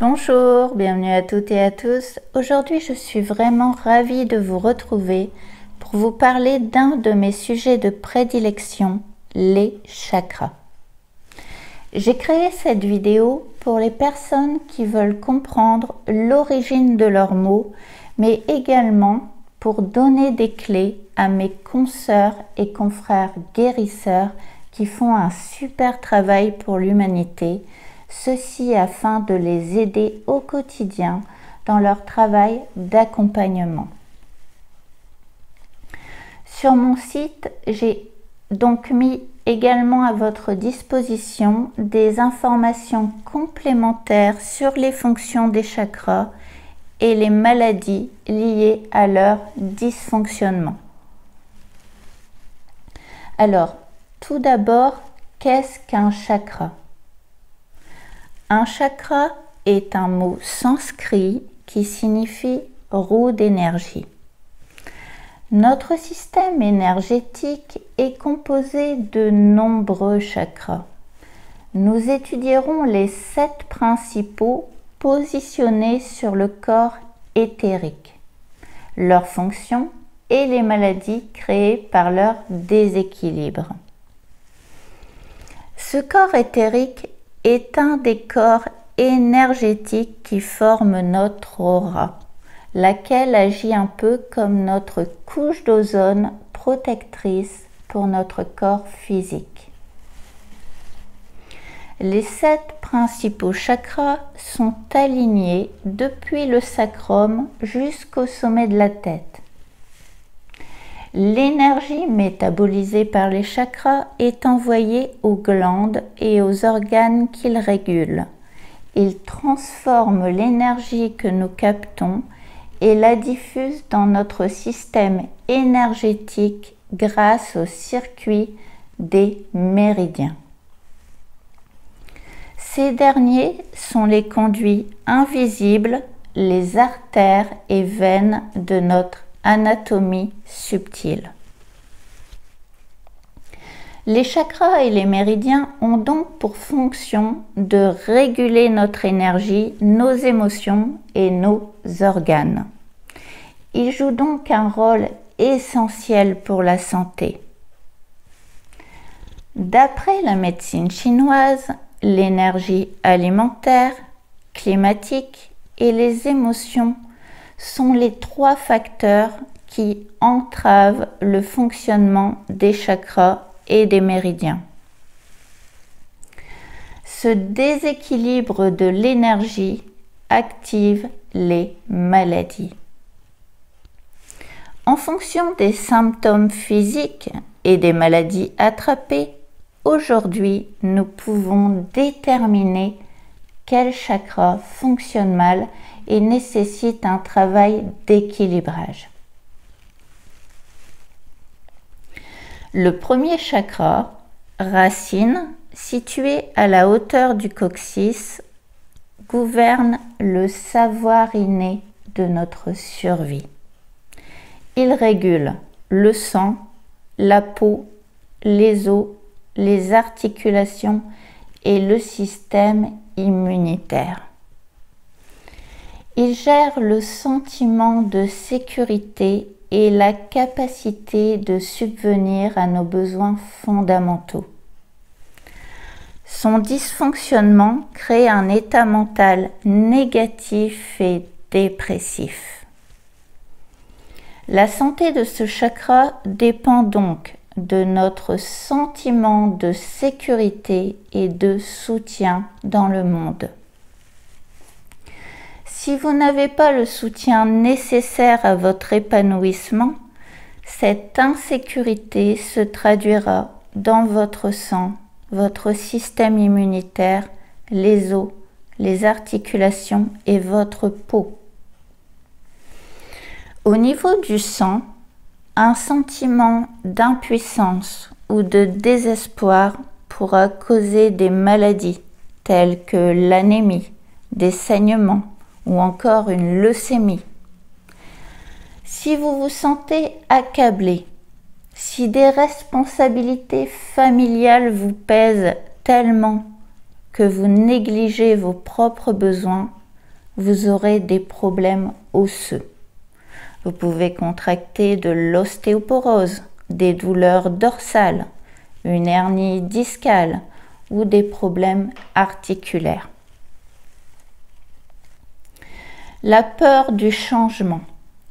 Bonjour, bienvenue à toutes et à tous. Aujourd'hui, je suis vraiment ravie de vous retrouver pour vous parler d'un de mes sujets de prédilection, les chakras. J'ai créé cette vidéo pour les personnes qui veulent comprendre l'origine de leurs mots, mais également pour donner des clés à mes consoeurs et confrères guérisseurs qui font un super travail pour l'humanité, ceci afin de les aider au quotidien dans leur travail d'accompagnement. Sur mon site, j'ai donc mis également à votre disposition des informations complémentaires sur les fonctions des chakras et les maladies liées à leur dysfonctionnement. Alors, tout d'abord, qu'est-ce qu'un chakra ? Un chakra est un mot sanskrit qui signifie roue d'énergie. Notre système énergétique est composé de nombreux chakras. Nous étudierons les 7 principaux positionnés sur le corps éthérique, leurs fonctions et les maladies créées par leur déséquilibre. Ce corps éthérique est un des corps énergétiques qui forment notre aura, laquelle agit un peu comme notre couche d'ozone protectrice pour notre corps physique. Les 7 principaux chakras sont alignés depuis le sacrum jusqu'au sommet de la tête. L'énergie métabolisée par les chakras est envoyée aux glandes et aux organes qu'ils régulent. Ils transforment l'énergie que nous captons et la diffusent dans notre système énergétique grâce au circuit des méridiens. Ces derniers sont les conduits invisibles, les artères et veines de notre anatomie subtile. Les chakras et les méridiens ont donc pour fonction de réguler notre énergie, nos émotions et nos organes. Ils jouent donc un rôle essentiel pour la santé. D'après la médecine chinoise, l'énergie alimentaire, climatique et les émotions sont les 3 facteurs qui entravent le fonctionnement des chakras et des méridiens. Ce déséquilibre de l'énergie active les maladies. En fonction des symptômes physiques et des maladies attrapées, aujourd'hui, nous pouvons déterminer quel chakra fonctionne mal et nécessite un travail d'équilibrage. Le premier chakra, racine, situé à la hauteur du coccyx, gouverne le savoir inné de notre survie. Il régule le sang, la peau, les os, les articulations et le système immunitaire. Il gère le sentiment de sécurité et la capacité de subvenir à nos besoins fondamentaux. Son dysfonctionnement crée un état mental négatif et dépressif. La santé de ce chakra dépend donc de notre sentiment de sécurité et de soutien dans le monde. Si vous n'avez pas le soutien nécessaire à votre épanouissement, cette insécurité se traduira dans votre sang, votre système immunitaire, les os, les articulations et votre peau. Au niveau du sang, un sentiment d'impuissance ou de désespoir pourra causer des maladies telles que l'anémie, des saignements, ou encore une leucémie. Si vous vous sentez accablé, si des responsabilités familiales vous pèsent tellement que vous négligez vos propres besoins, vous aurez des problèmes osseux. Vous pouvez contracter de l'ostéoporose, des douleurs dorsales, une hernie discale ou des problèmes articulaires. La peur du changement,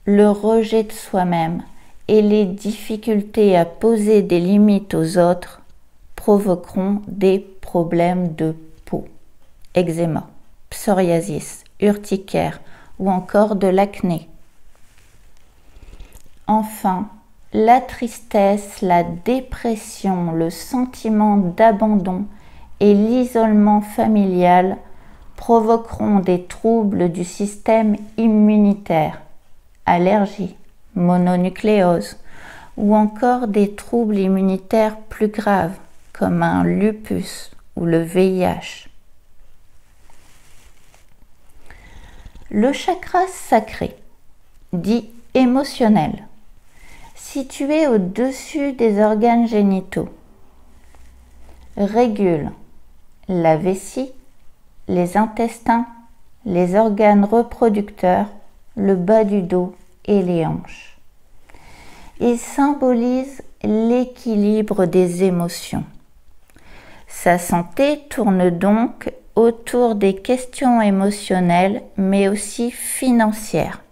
le rejet de soi-même et les difficultés à poser des limites aux autres provoqueront des problèmes de peau, eczéma, psoriasis, urticaire ou encore de l'acné. Enfin, la tristesse, la dépression, le sentiment d'abandon et l'isolement familial provoqueront des troubles du système immunitaire, allergies, mononucléose ou encore des troubles immunitaires plus graves comme un lupus ou le VIH. Le chakra sacré, dit émotionnel, situé au-dessus des organes génitaux, régule la vessie, les intestins, les organes reproducteurs, le bas du dos et les hanches. Il symbolise l'équilibre des émotions. Sa santé tourne donc autour des questions émotionnelles, mais aussi financières.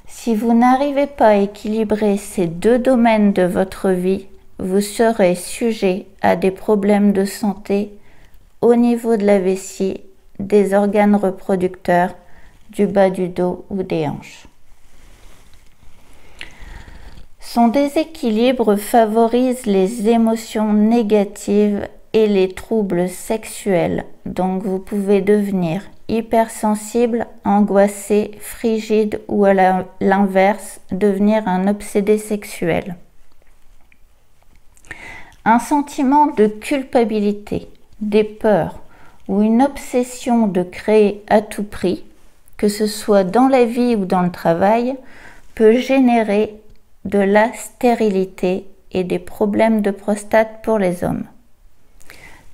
Si vous n'arrivez pas à équilibrer ces deux domaines de votre vie, vous serez sujet à des problèmes de santé au niveau de la vessie, des organes reproducteurs, du bas du dos ou des hanches. Son déséquilibre favorise les émotions négatives et les troubles sexuels, donc vous pouvez devenir hypersensible, angoissé, frigide ou à l'inverse, devenir un obsédé sexuel. Un sentiment de culpabilité, des peurs ou une obsession de créer à tout prix, que ce soit dans la vie ou dans le travail, peut générer de la stérilité et des problèmes de prostate pour les hommes.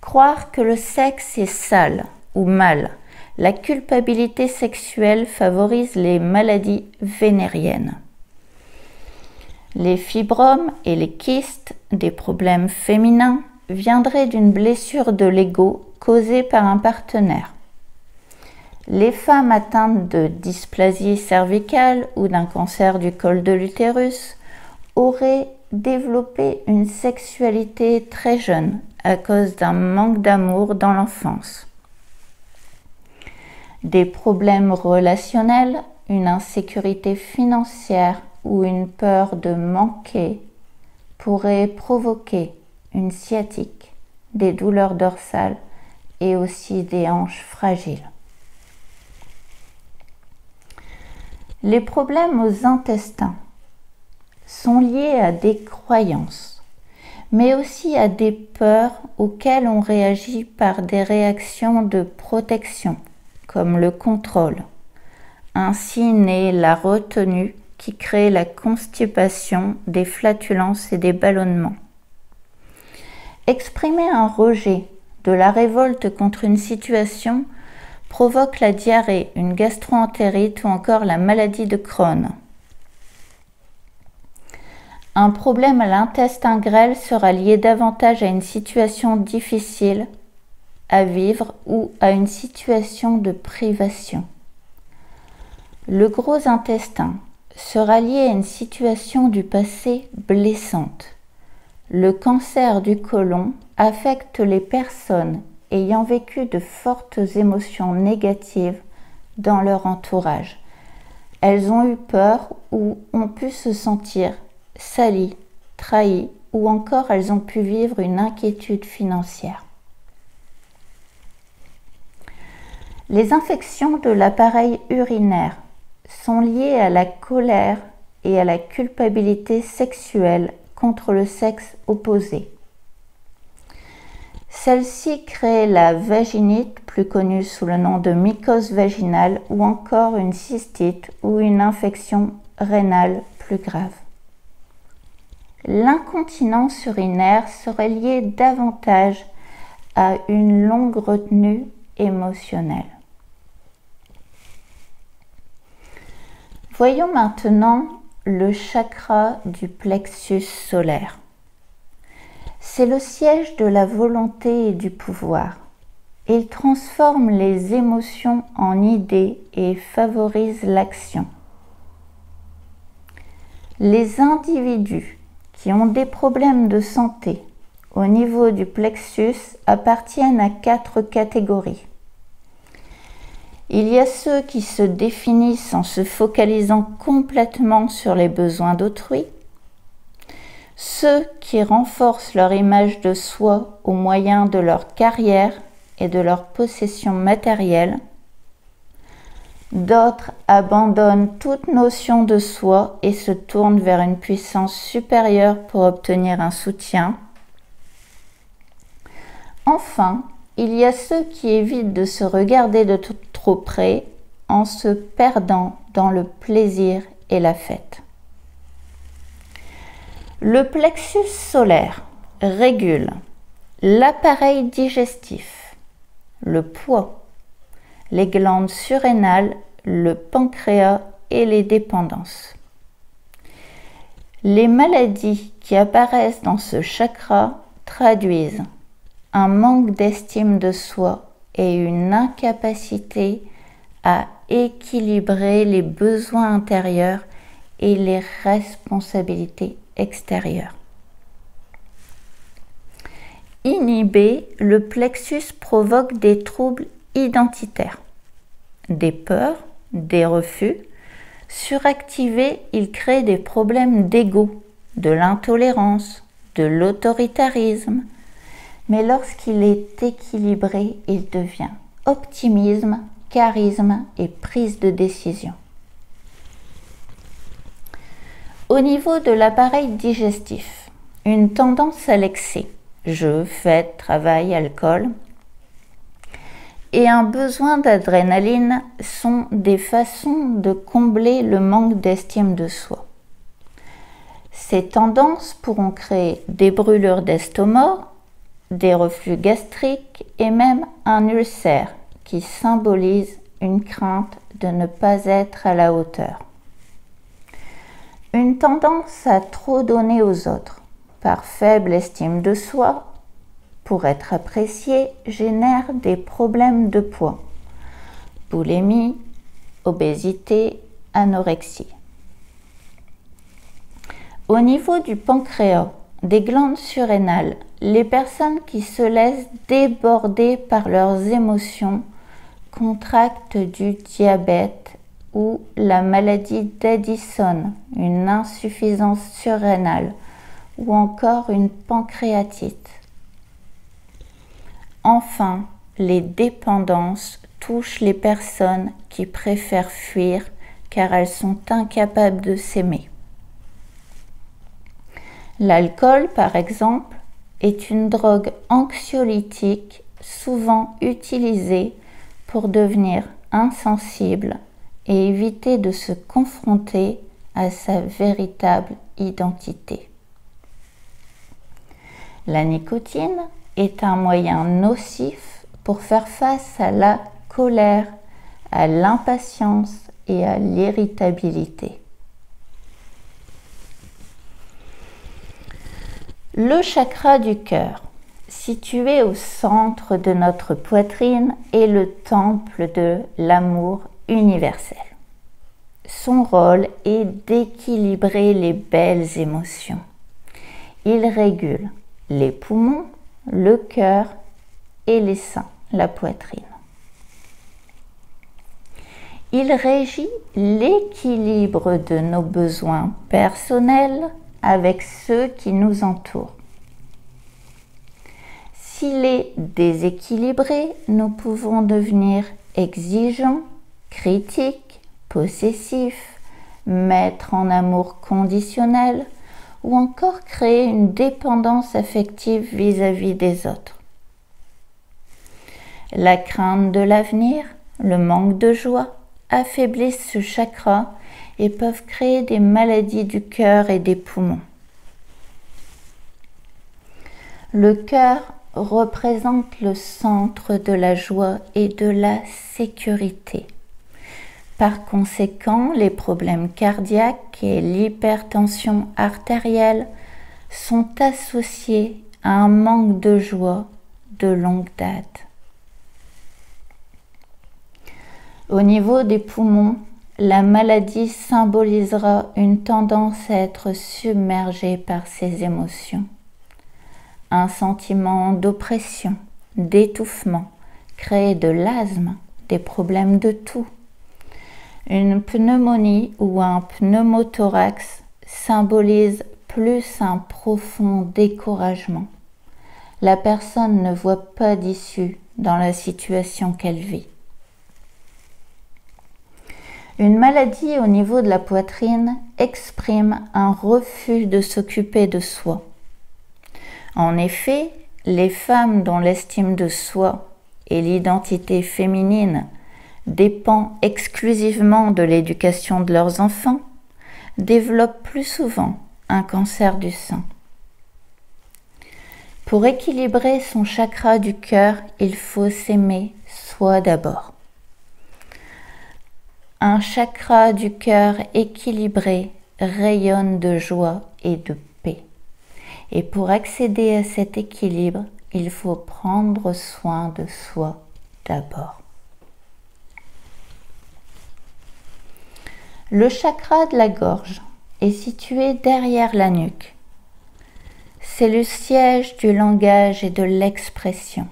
Croire que le sexe est sale ou mal, la culpabilité sexuelle favorise les maladies vénériennes. Les fibromes et les kystes, des problèmes féminins, viendraient d'une blessure de l'ego causée par un partenaire. Les femmes atteintes de dysplasie cervicale ou d'un cancer du col de l'utérus auraient développé une sexualité très jeune à cause d'un manque d'amour dans l'enfance. Des problèmes relationnels, une insécurité financière ou une peur de manquer pourraient provoquer une sciatique, des douleurs dorsales et aussi des hanches fragiles. Les problèmes aux intestins sont liés à des croyances, mais aussi à des peurs auxquelles on réagit par des réactions de protection, comme le contrôle. Ainsi naît la retenue qui crée la constipation, des flatulences et des ballonnements. Exprimer un rejet, de la révolte contre une situation provoque la diarrhée, une gastro-entérite ou encore la maladie de Crohn. Un problème à l'intestin grêle sera lié davantage à une situation difficile à vivre ou à une situation de privation. Le gros intestin sera lié à une situation du passé blessante. Le cancer du côlon affecte les personnes ayant vécu de fortes émotions négatives dans leur entourage. Elles ont eu peur ou ont pu se sentir salies, trahies ou encore elles ont pu vivre une inquiétude financière. Les infections de l'appareil urinaire sont liées à la colère et à la culpabilité sexuelle contre le sexe opposé. Celle-ci crée la vaginite, plus connue sous le nom de mycose vaginale, ou encore une cystite ou une infection rénale plus grave. L'incontinence urinaire serait liée davantage à une longue retenue émotionnelle. Voyons maintenant le chakra du plexus solaire. C'est le siège de la volonté et du pouvoir. Il transforme les émotions en idées et favorise l'action. Les individus qui ont des problèmes de santé au niveau du plexus appartiennent à 4 catégories. Il y a ceux qui se définissent en se focalisant complètement sur les besoins d'autrui, ceux qui renforcent leur image de soi au moyen de leur carrière et de leurs possessions matérielles. D'autres abandonnent toute notion de soi et se tournent vers une puissance supérieure pour obtenir un soutien. Enfin, il y a ceux qui évitent de se regarder de trop près en se perdant dans le plaisir et la fête. Le plexus solaire régule l'appareil digestif, le poids, les glandes surrénales, le pancréas et les dépendances. Les maladies qui apparaissent dans ce chakra traduisent un manque d'estime de soi et une incapacité à équilibrer les besoins intérieurs et les responsabilités extérieures. Inhibé, le plexus provoque des troubles identitaires, des peurs, des refus. Suractivé, il crée des problèmes d'ego, de l'intolérance, de l'autoritarisme. Mais lorsqu'il est équilibré, il devient optimisme, charisme et prise de décision. Au niveau de l'appareil digestif, une tendance à l'excès, jeux, fêtes, travail, alcool, et un besoin d'adrénaline sont des façons de combler le manque d'estime de soi. Ces tendances pourront créer des brûlures d'estomac, des reflux gastriques et même un ulcère qui symbolise une crainte de ne pas être à la hauteur. Une tendance à trop donner aux autres, par faible estime de soi, pour être apprécié, génère des problèmes de poids, boulimie, obésité, anorexie. Au niveau du pancréas, des glandes surrénales, les personnes qui se laissent déborder par leurs émotions contractent du diabète ou la maladie d'Addison, une insuffisance surrénale ou encore une pancréatite. Enfin, les dépendances touchent les personnes qui préfèrent fuir car elles sont incapables de s'aimer. L'alcool, par exemple, est une drogue anxiolytique souvent utilisée pour devenir insensible et éviter de se confronter à sa véritable identité. La nicotine est un moyen nocif pour faire face à la colère, à l'impatience et à l'irritabilité. Le chakra du cœur, situé au centre de notre poitrine, est le temple de l'amour universel. Son rôle est d'équilibrer les belles émotions. Il régule les poumons, le cœur et les seins, la poitrine. Il régit l'équilibre de nos besoins personnels avec ceux qui nous entourent. S'il est déséquilibré, nous pouvons devenir exigeants, critiques, possessifs, mettre en amour conditionnel ou encore créer une dépendance affective vis-à-vis des autres. La crainte de l'avenir, le manque de joie affaiblissent ce chakra et peuvent créer des maladies du cœur et des poumons. Le cœur représente le centre de la joie et de la sécurité. Par conséquent, les problèmes cardiaques et l'hypertension artérielle sont associés à un manque de joie de longue date. Au niveau des poumons, la maladie symbolisera une tendance à être submergée par ses émotions. Un sentiment d'oppression, d'étouffement, créé de l'asthme, des problèmes de toux. Une pneumonie ou un pneumothorax symbolise plus un profond découragement. La personne ne voit pas d'issue dans la situation qu'elle vit. Une maladie au niveau de la poitrine exprime un refus de s'occuper de soi. En effet, les femmes dont l'estime de soi et l'identité féminine dépend exclusivement de l'éducation de leurs enfants développent plus souvent un cancer du sein. Pour équilibrer son chakra du cœur, il faut s'aimer soi d'abord. Un chakra du cœur équilibré rayonne de joie et de paix. Et pour accéder à cet équilibre, il faut prendre soin de soi d'abord. Le chakra de la gorge est situé derrière la nuque. C'est le siège du langage et de l'expression.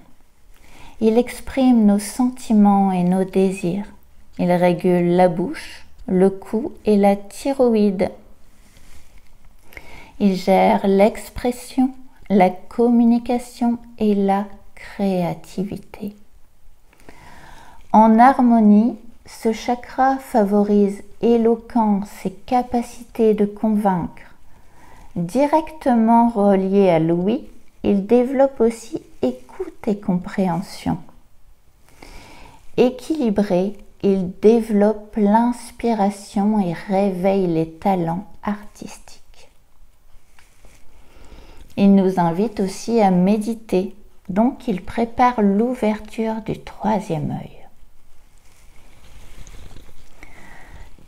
Il exprime nos sentiments et nos désirs. Il régule la bouche, le cou et la thyroïde. Il gère l'expression, la communication et la créativité. En harmonie, ce chakra favorise éloquence et capacité de convaincre. Directement relié à l'ouïe, il développe aussi écoute et compréhension. Équilibré, il développe l'inspiration et réveille les talents artistiques. Il nous invite aussi à méditer, donc il prépare l'ouverture du troisième œil.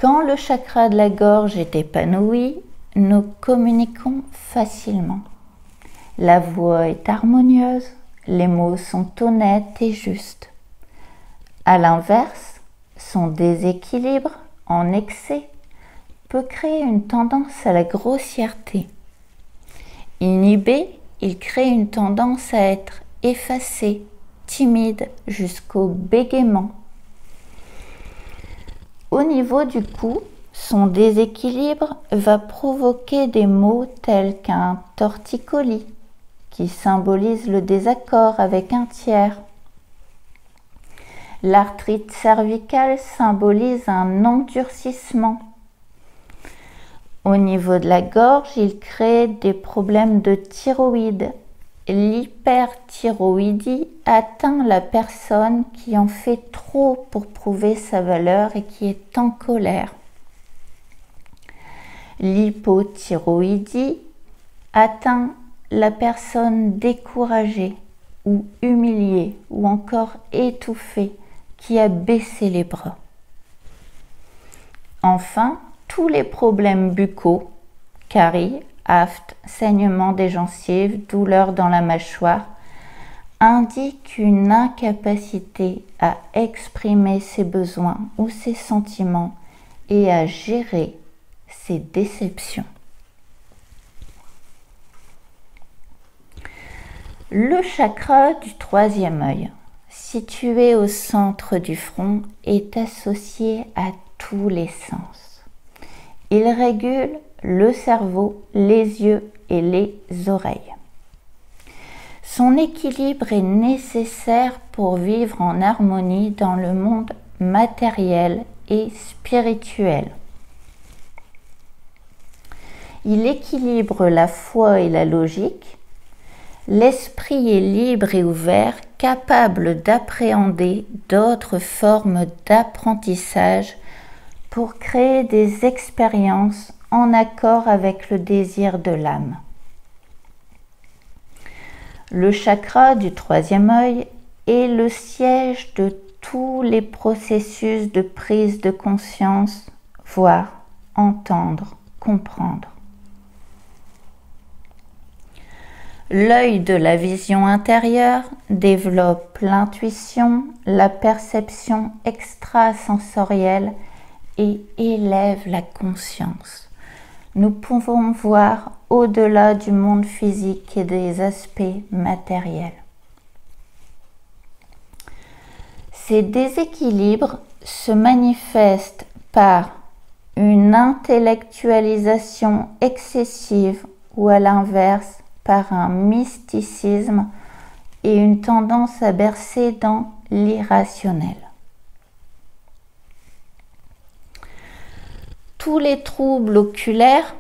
Quand le chakra de la gorge est épanoui, nous communiquons facilement. La voix est harmonieuse, les mots sont honnêtes et justes. À l'inverse, son déséquilibre en excès peut créer une tendance à la grossièreté. Inhibé, il crée une tendance à être effacé, timide jusqu'au bégaiement. Au niveau du cou, son déséquilibre va provoquer des maux tels qu'un torticolis, qui symbolise le désaccord avec un tiers. L'arthrite cervicale symbolise un endurcissement. Au niveau de la gorge, il crée des problèmes de thyroïde. L'hyperthyroïdie atteint la personne qui en fait trop pour prouver sa valeur et qui est en colère. L'hypothyroïdie atteint la personne découragée ou humiliée ou encore étouffée qui a baissé les bras. Enfin, tous les problèmes buccaux, caries, aphte, saignement des gencives, douleur dans la mâchoire, indiquent une incapacité à exprimer ses besoins ou ses sentiments et à gérer ses déceptions. Le chakra du troisième œil, situé au centre du front, est associé à tous les sens. Il régule le cerveau, les yeux et les oreilles. Son équilibre est nécessaire pour vivre en harmonie dans le monde matériel et spirituel. Il équilibre la foi et la logique. L'esprit est libre et ouvert, capable d'appréhender d'autres formes d'apprentissage pour créer des expériences en accord avec le désir de l'âme. Le chakra du troisième œil est le siège de tous les processus de prise de conscience, voir, entendre, comprendre. L'œil de la vision intérieure développe l'intuition, la perception extrasensorielle et élève la conscience. Nous pouvons voir au-delà du monde physique et des aspects matériels. Ces déséquilibres se manifestent par une intellectualisation excessive ou à l'inverse par un mysticisme et une tendance à bercer dans l'irrationnel. Tous les troubles oculaires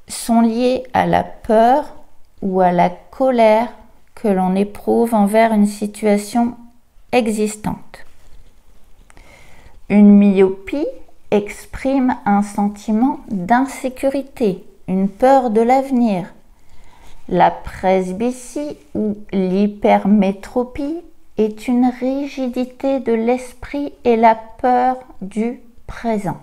sont liés à la peur ou à la colère que l'on éprouve envers une situation existante. Une myopie exprime un sentiment d'insécurité, une peur de l'avenir. La presbytie ou l'hypermétropie est une rigidité de l'esprit et la peur du présent.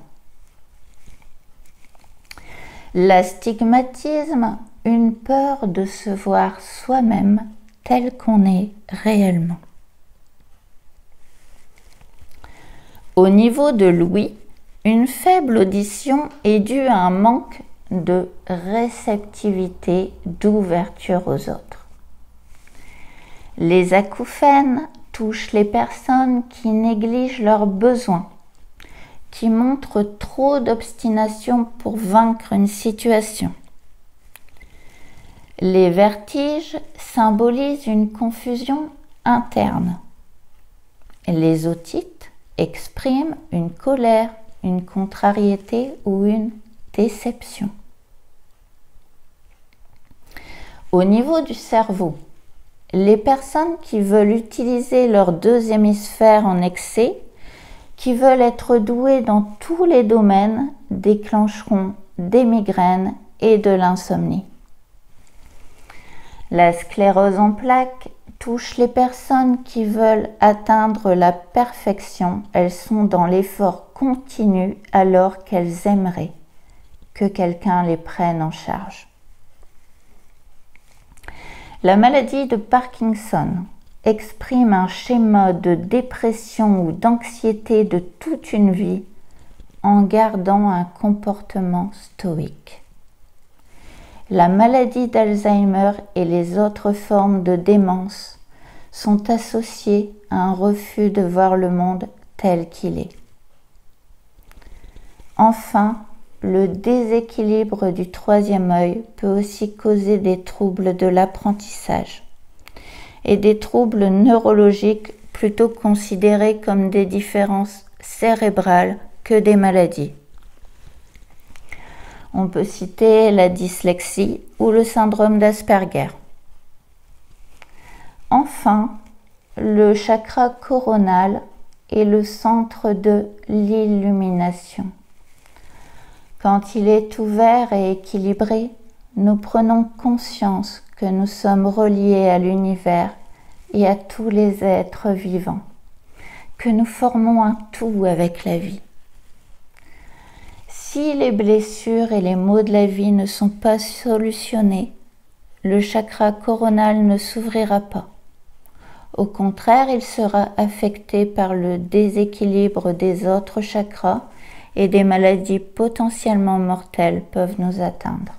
L'astigmatisme, une peur de se voir soi-même tel qu'on est réellement. Au niveau de l'ouïe, une faible audition est due à un manque de réceptivité, d'ouverture aux autres. Les acouphènes touchent les personnes qui négligent leurs besoins, qui montrent trop d'obstination pour vaincre une situation. Les vertiges symbolisent une confusion interne. Les otites expriment une colère, une contrariété ou une déception. Au niveau du cerveau, les personnes qui veulent utiliser leurs deux hémisphères en excès, qui veulent être douées dans tous les domaines, déclencheront des migraines et de l'insomnie. La sclérose en plaques touche les personnes qui veulent atteindre la perfection. Elles sont dans l'effort continu alors qu'elles aimeraient que quelqu'un les prenne en charge. La maladie de Parkinson exprime un schéma de dépression ou d'anxiété de toute une vie en gardant un comportement stoïque. La maladie d'Alzheimer et les autres formes de démence sont associées à un refus de voir le monde tel qu'il est. Enfin, le déséquilibre du troisième œil peut aussi causer des troubles de l'apprentissage et des troubles neurologiques plutôt considérés comme des différences cérébrales que des maladies. On peut citer la dyslexie ou le syndrome d'Asperger. Enfin, le chakra coronal est le centre de l'illumination. Quand il est ouvert et équilibré, nous prenons conscience que nous sommes reliés à l'univers et à tous les êtres vivants, que nous formons un tout avec la vie. Si les blessures et les maux de la vie ne sont pas solutionnés, le chakra coronal ne s'ouvrira pas. Au contraire, il sera affecté par le déséquilibre des autres chakras et des maladies potentiellement mortelles peuvent nous atteindre.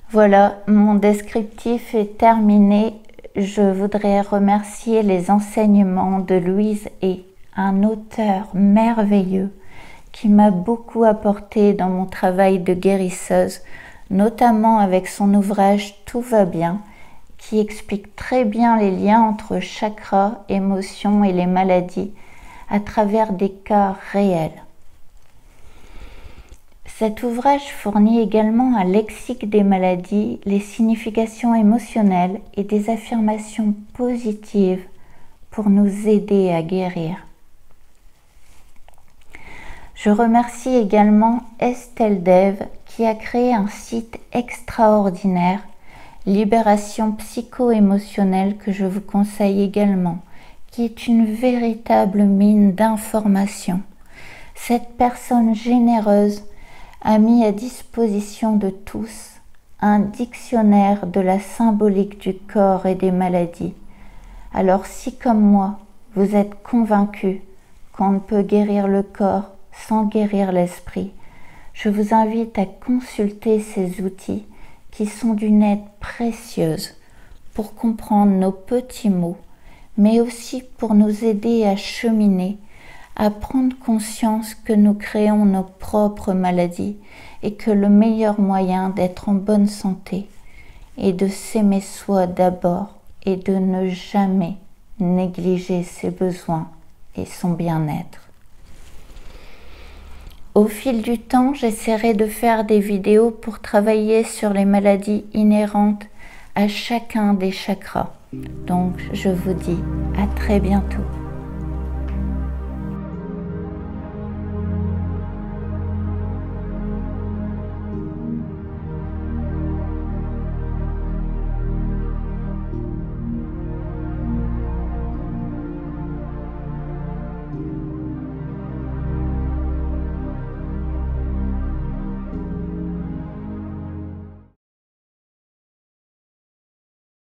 Voilà, mon descriptif est terminé. Je voudrais remercier les enseignements de Louise et un auteur merveilleux qui m'a beaucoup apporté dans mon travail de guérisseuse, notamment avec son ouvrage Tout va bien, qui explique très bien les liens entre chakras, émotions et les maladies à travers des cas réels. Cet ouvrage fournit également un lexique des maladies, les significations émotionnelles et des affirmations positives pour nous aider à guérir. Je remercie également Estelle Dev qui a créé un site extraordinaire, Libération psycho-émotionnelle, que je vous conseille également. qui est une véritable mine d'informations. Cette personne généreuse a mis à disposition de tous un dictionnaire de la symbolique du corps et des maladies. Alors si comme moi, vous êtes convaincus qu'on ne peut guérir le corps sans guérir l'esprit, je vous invite à consulter ces outils qui sont d'une aide précieuse pour comprendre nos petits mots, mais aussi pour nous aider à cheminer, à prendre conscience que nous créons nos propres maladies et que le meilleur moyen d'être en bonne santé est de s'aimer soi d'abord et de ne jamais négliger ses besoins et son bien-être. Au fil du temps, j'essaierai de faire des vidéos pour travailler sur les maladies inhérentes à chacun des chakras. Donc, je vous dis à très bientôt.